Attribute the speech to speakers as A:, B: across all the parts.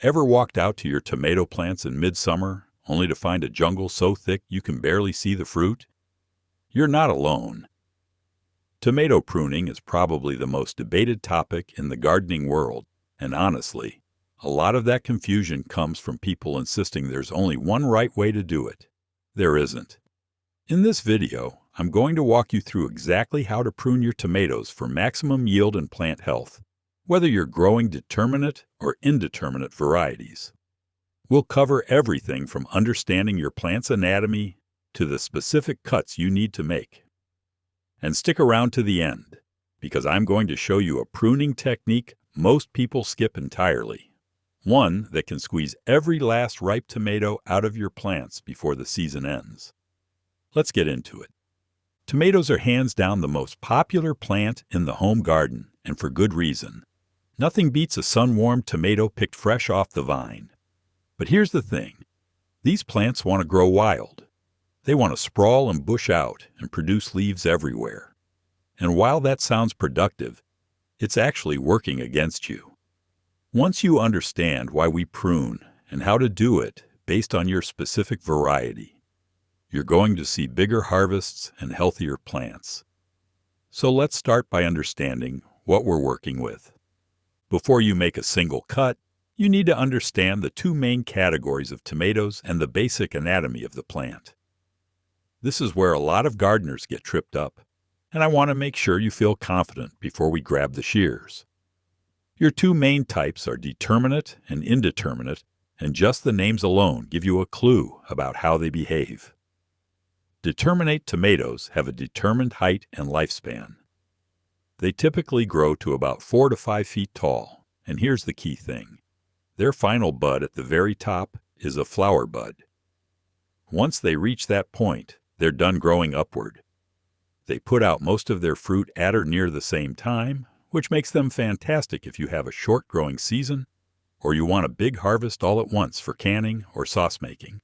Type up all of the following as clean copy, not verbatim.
A: Ever walked out to your tomato plants in midsummer only to find a jungle so thick you can barely see the fruit? You're not alone. Tomato pruning is probably the most debated topic in the gardening world, and honestly, a lot of that confusion comes from people insisting there's only one right way to do it. There isn't. In this video, I'm going to walk you through exactly how to prune your tomatoes for maximum yield and plant health, whether you're growing determinate or indeterminate varieties. We'll cover everything from understanding your plant's anatomy to the specific cuts you need to make. And stick around to the end, because I'm going to show you a pruning technique most people skip entirely. One that can squeeze every last ripe tomato out of your plants before the season ends. Let's get into it. Tomatoes are hands down the most popular plant in the home garden, and for good reason. Nothing beats a sun-warmed tomato picked fresh off the vine. But here's the thing. These plants want to grow wild. They want to sprawl and bush out and produce leaves everywhere. And while that sounds productive, it's actually working against you. Once you understand why we prune and how to do it based on your specific variety, you're going to see bigger harvests and healthier plants. So let's start by understanding what we're working with. Before you make a single cut, you need to understand the two main categories of tomatoes and the basic anatomy of the plant. This is where a lot of gardeners get tripped up, and I want to make sure you feel confident before we grab the shears. Your two main types are determinate and indeterminate, and just the names alone give you a clue about how they behave. Determinate tomatoes have a determined height and lifespan. They typically grow to about 4 to 5 feet tall, and here's the key thing. Their final bud at the very top is a flower bud. Once they reach that point, they're done growing upward. They put out most of their fruit at or near the same time, which makes them fantastic if you have a short growing season or you want a big harvest all at once for canning or sauce making.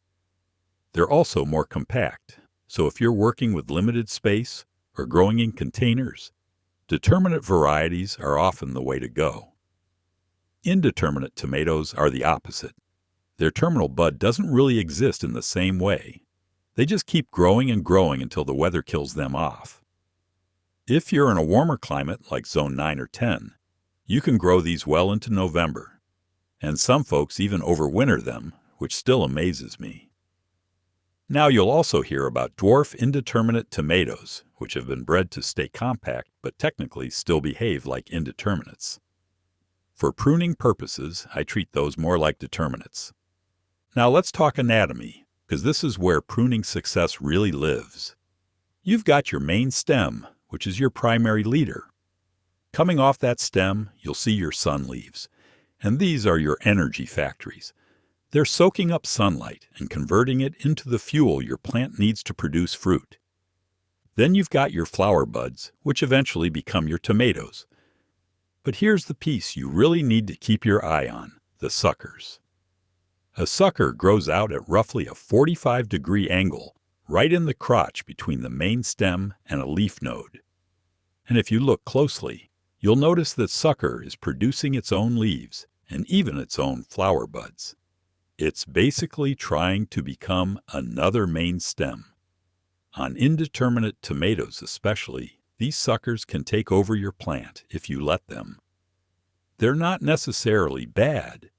A: They're also more compact, so if you're working with limited space or growing in containers, determinate varieties are often the way to go. Indeterminate tomatoes are the opposite. Their terminal bud doesn't really exist in the same way. They just keep growing and growing until the weather kills them off. If you're in a warmer climate like Zone 9 or 10, you can grow these well into November. And some folks even overwinter them, which still amazes me. Now you'll also hear about dwarf indeterminate tomatoes, which have been bred to stay compact but technically still behave like indeterminates. For pruning purposes, I treat those more like determinates. Now let's talk anatomy, because this is where pruning success really lives. You've got your main stem, which is your primary leader. Coming off that stem, you'll see your sun leaves, and these are your energy factories. They're soaking up sunlight and converting it into the fuel your plant needs to produce fruit. Then you've got your flower buds, which eventually become your tomatoes. But here's the piece you really need to keep your eye on, the suckers. A sucker grows out at roughly a 45-degree angle, right in the crotch between the main stem and a leaf node. And if you look closely, you'll notice that sucker is producing its own leaves and even its own flower buds. It's basically trying to become another main stem. On indeterminate tomatoes especially, these suckers can take over your plant if you let them. They're not necessarily bad,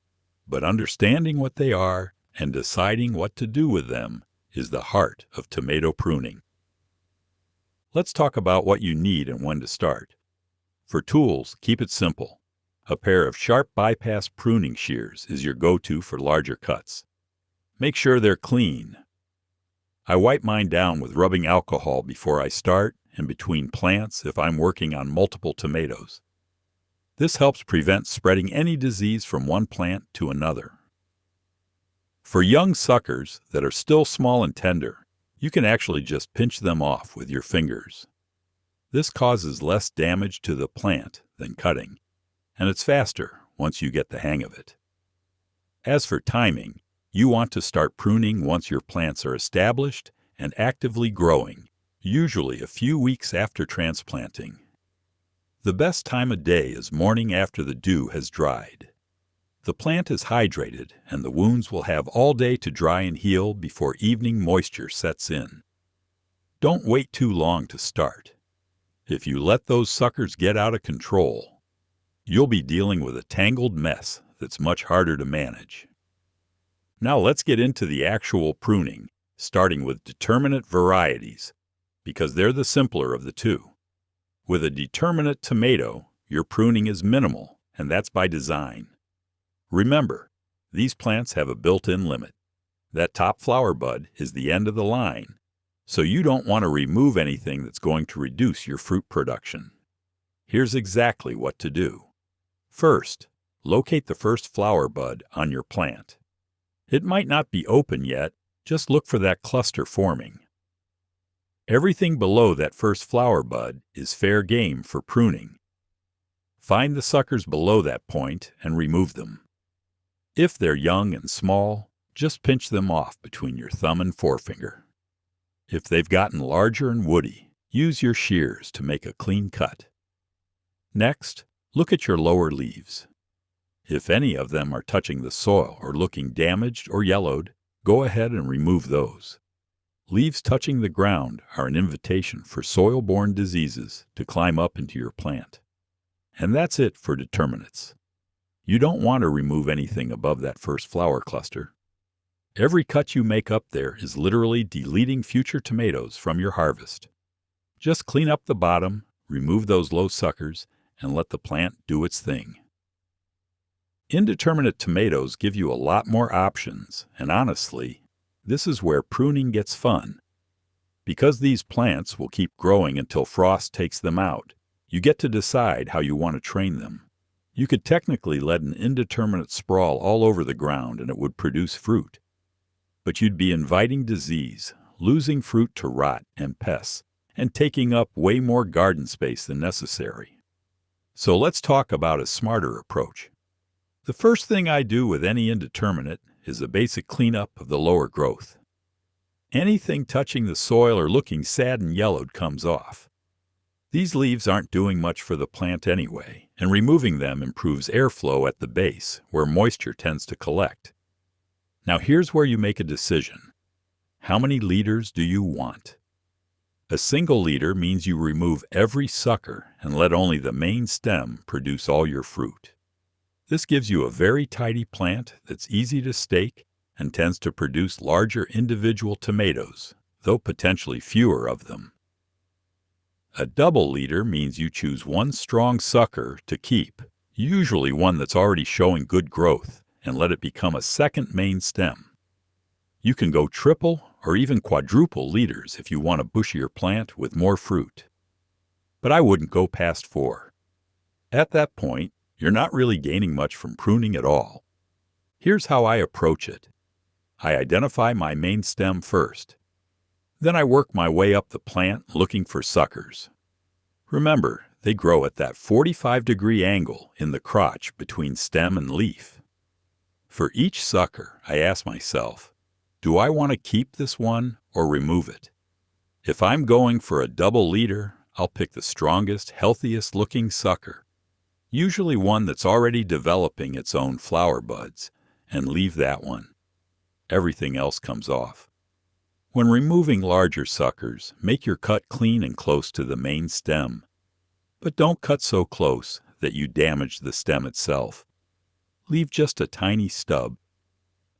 A: but understanding what they are and deciding what to do with them is the heart of tomato pruning. Let's talk about what you need and when to start. For tools, keep it simple. A pair of sharp bypass pruning shears is your go-to for larger cuts. Make sure they're clean. I wipe mine down with rubbing alcohol before I start and between plants if I'm working on multiple tomatoes. This helps prevent spreading any disease from one plant to another. For young suckers that are still small and tender, you can actually just pinch them off with your fingers. This causes less damage to the plant than cutting, and it's faster once you get the hang of it. As for timing, you want to start pruning once your plants are established and actively growing, usually a few weeks after transplanting. The best time of day is morning after the dew has dried. The plant is hydrated, and the wounds will have all day to dry and heal before evening moisture sets in. Don't wait too long to start. If you let those suckers get out of control, you'll be dealing with a tangled mess that's much harder to manage. Now let's get into the actual pruning, starting with determinate varieties, because they're the simpler of the two. With a determinate tomato, your pruning is minimal, and that's by design. Remember, these plants have a built-in limit. That top flower bud is the end of the line, so you don't want to remove anything that's going to reduce your fruit production. Here's exactly what to do. First, locate the first flower bud on your plant. It might not be open yet, just look for that cluster forming. Everything below that first flower bud is fair game for pruning. Find the suckers below that point and remove them. If they're young and small, just pinch them off between your thumb and forefinger. If they've gotten larger and woody, use your shears to make a clean cut. Next, look at your lower leaves. If any of them are touching the soil or looking damaged or yellowed, go ahead and remove those. Leaves touching the ground are an invitation for soil-borne diseases to climb up into your plant. And that's it for determinates. You don't want to remove anything above that first flower cluster. Every cut you make up there is literally deleting future tomatoes from your harvest. Just clean up the bottom, remove those low suckers, and let the plant do its thing. Indeterminate tomatoes give you a lot more options, and honestly, this is where pruning gets fun. Because these plants will keep growing until frost takes them out, you get to decide how you want to train them. You could technically let an indeterminate sprawl all over the ground and it would produce fruit. But you'd be inviting disease, losing fruit to rot and pests, and taking up way more garden space than necessary. So let's talk about a smarter approach. The first thing I do with any indeterminate is a basic cleanup of the lower growth. Anything touching the soil or looking sad and yellowed comes off. These leaves aren't doing much for the plant anyway, and removing them improves airflow at the base, where moisture tends to collect. Now here's where you make a decision. How many liters do you want? A single liter means you remove every sucker and let only the main stem produce all your fruit. This gives you a very tidy plant that's easy to stake and tends to produce larger individual tomatoes, though potentially fewer of them. A double liter means you choose one strong sucker to keep, usually one that's already showing good growth, and let it become a second main stem. You can go triple or even quadruple liters if you want a bushier plant with more fruit. But I wouldn't go past 4. At that point, you're not really gaining much from pruning at all. Here's how I approach it. I identify my main stem first. Then I work my way up the plant looking for suckers. Remember, they grow at that 45-degree angle in the crotch between stem and leaf. For each sucker, I ask myself, do I want to keep this one or remove it? If I'm going for a double liter, I'll pick the strongest, healthiest looking sucker, usually one that's already developing its own flower buds, and leave that one. Everything else comes off. When removing larger suckers, make your cut clean and close to the main stem. But don't cut so close that you damage the stem itself. Leave just a tiny stub,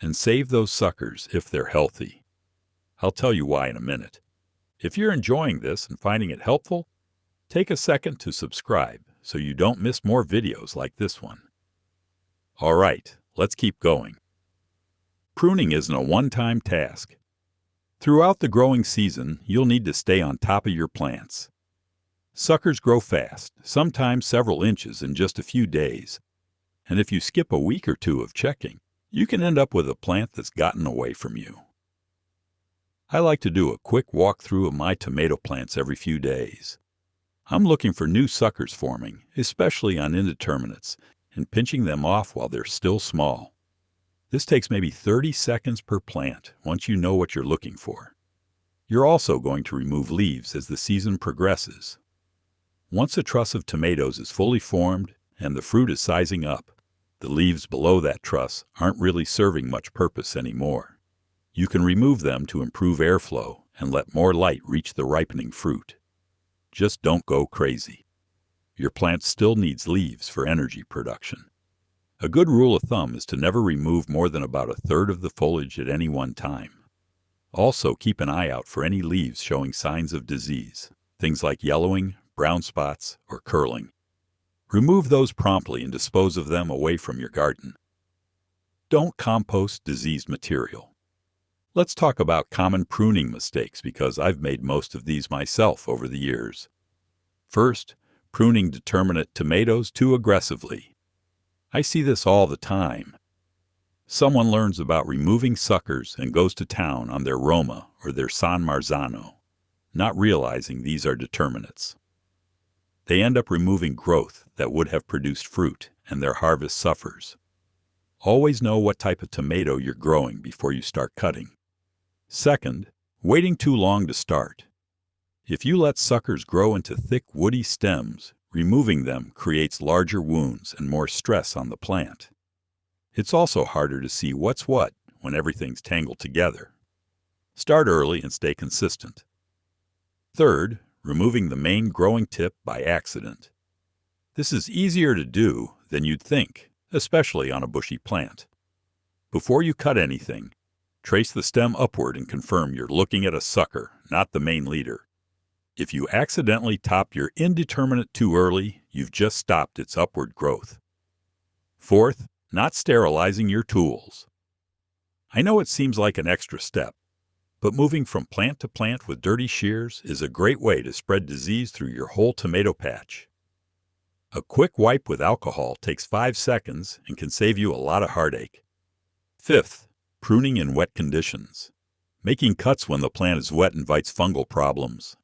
A: and save those suckers if they're healthy. I'll tell you why in a minute. If you're enjoying this and finding it helpful, take a second to subscribe so you don't miss more videos like this one. All right, let's keep going. Pruning isn't a one-time task. Throughout the growing season, you'll need to stay on top of your plants. Suckers grow fast, sometimes several inches in just a few days. And if you skip a week or two of checking, you can end up with a plant that's gotten away from you. I like to do a quick walkthrough of my tomato plants every few days. I'm looking for new suckers forming, especially on indeterminates, and pinching them off while they're still small. This takes maybe 30 seconds per plant once you know what you're looking for. You're also going to remove leaves as the season progresses. Once a truss of tomatoes is fully formed and the fruit is sizing up, the leaves below that truss aren't really serving much purpose anymore. You can remove them to improve airflow and let more light reach the ripening fruit. Just don't go crazy. Your plant still needs leaves for energy production. A good rule of thumb is to never remove more than about a third of the foliage at any one time. Also, keep an eye out for any leaves showing signs of disease, things like yellowing, brown spots, or curling. Remove those promptly and dispose of them away from your garden. Don't compost diseased material. Let's talk about common pruning mistakes because I've made most of these myself over the years. First, pruning determinate tomatoes too aggressively. I see this all the time. Someone learns about removing suckers and goes to town on their Roma or their San Marzano, not realizing these are determinates. They end up removing growth that would have produced fruit, and their harvest suffers. Always know what type of tomato you're growing before you start cutting. Second, waiting too long to start. If you let suckers grow into thick woody stems, removing them creates larger wounds and more stress on the plant. It's also harder to see what's what when everything's tangled together. Start early and stay consistent. Third, removing the main growing tip by accident. This is easier to do than you'd think, especially on a bushy plant. Before you cut anything, trace the stem upward and confirm you're looking at a sucker, not the main leader. If you accidentally top your indeterminate too early, you've just stopped its upward growth. Fourth, not sterilizing your tools. I know it seems like an extra step, but moving from plant to plant with dirty shears is a great way to spread disease through your whole tomato patch. A quick wipe with alcohol takes 5 seconds and can save you a lot of heartache. Fifth, pruning in wet conditions. Making cuts when the plant is wet invites fungal problems.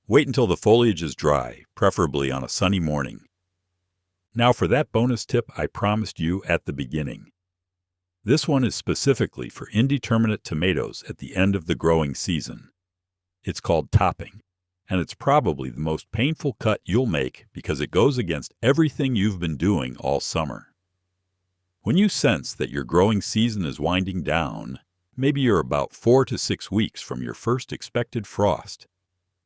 A: Wait until the foliage is dry, preferably on a sunny morning. Now for that bonus tip I promised you at the beginning. This one is specifically for indeterminate tomatoes at the end of the growing season. It's called topping, and it's probably the most painful cut you'll make because it goes against everything you've been doing all summer. When you sense that your growing season is winding down, maybe you're about 4 to 6 weeks from your first expected frost,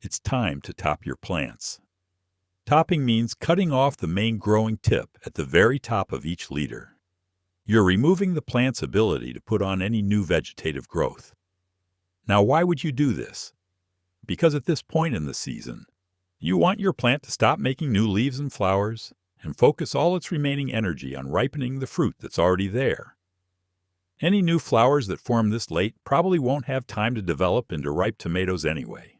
A: it's time to top your plants. Topping means cutting off the main growing tip at the very top of each leader. You're removing the plant's ability to put on any new vegetative growth. Now, why would you do this? Because at this point in the season, you want your plant to stop making new leaves and flowers and focus all its remaining energy on ripening the fruit that's already there. Any new flowers that form this late probably won't have time to develop into ripe tomatoes anyway.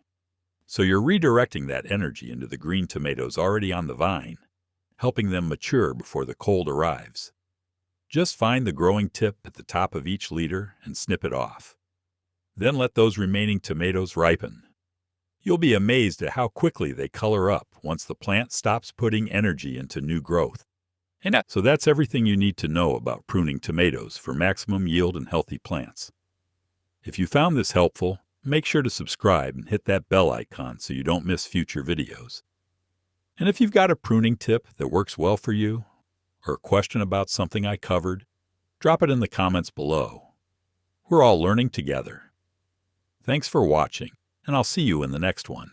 A: So you're redirecting that energy into the green tomatoes already on the vine, helping them mature before the cold arrives. Just find the growing tip at the top of each leader and snip it off. Then let those remaining tomatoes ripen. You'll be amazed at how quickly they color up once the plant stops putting energy into new growth. So that's everything you need to know about pruning tomatoes for maximum yield and healthy plants. If you found this helpful, make sure to subscribe and hit that bell icon so you don't miss future videos. And if you've got a pruning tip that works well for you, or a question about something I covered, drop it in the comments below. We're all learning together. Thanks for watching, and I'll see you in the next one.